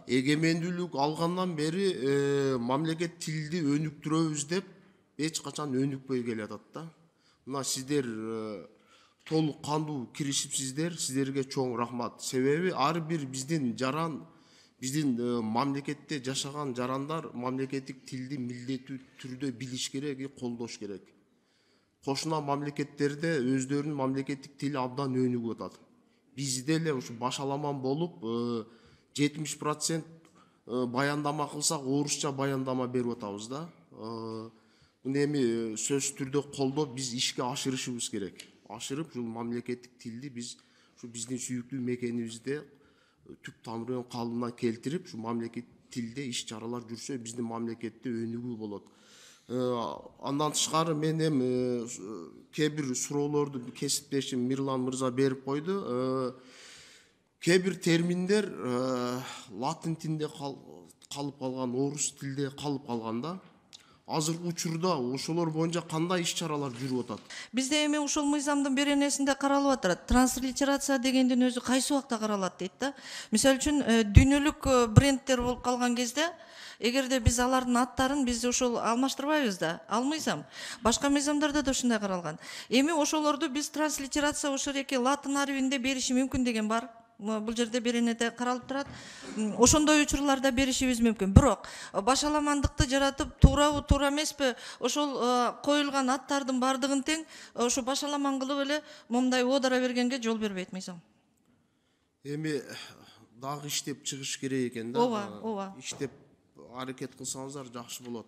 эгемендүүлүк алгандан бери мамлекет тилди өнүктүрөбүз деп эч качан өнүкпөй келатат да. Мына сиздер толук кандуу киришипсиздер. Сиздерге чоң рахмат. Себеби ар бир биздин жаран, биздин мамлекетте жашаган жарандар мамлекеттик тилди милдеттүү түрдө билиш керек, колдош керек. Кошуна мамлекеттерде өздөрүнүн мамлекеттик тили абдан өнүгүп атат. Бизде эле ушу башаламан болуп 70% баяндама кылсак орусча баяндама берип атабыз да. Муну эми сөзсүз түрдө колдоп биз ишке ашырышыбыз керек. Ашырып ушул мамлекеттик тилди биз ушу биздин сүйүктүү мекенибизде түп тамырын калыбына келтирип, ушу мамлекеттик тилде иш чаралар жүрсө биздин мамлекетте өнүгүү болот. Андан тышкары мен эми кээ бир суроолорду кесиптешим Мирлан мырза берип койду. Кээ бир терминдер латын тилинде калып калган, орус тилде калып калган да. Азыркы учурда ошолор боюнча кандай иш чаралар жүрүп атат? Бизде эми ушул мыйзамдын беренесинде каралып атат. Транслитерация дегендин өзү кайсы убакта каралат дейт да. Мисалы үчүн дүйнөлүк брендтер болуп калган кезде, эгерде биз алардын аттарын биз ушул алмаштырбайбыз да, ал мыйзам. Башка мыйзамдарда да ушундай каралган. Эми ошолорду биз транслитерация ошореки латын арбинде бериши мүмкүн деген бар. Бул жерде беренеде каралып турат. Ошондой учурларда беришибиз мүмкүн. Бирок башаламандыкты жаратып, туурабы, туура эмеспи, ошол коюлган аттардын бардыгын тең ошо башаламан кылып эле момундай оодара бергенге жол бербейт мыйзам. Эми дагы иштеп чыгыш керек экен да. Ооба, ооба. Иштеп аракет кылсаңыздар жакшы болот.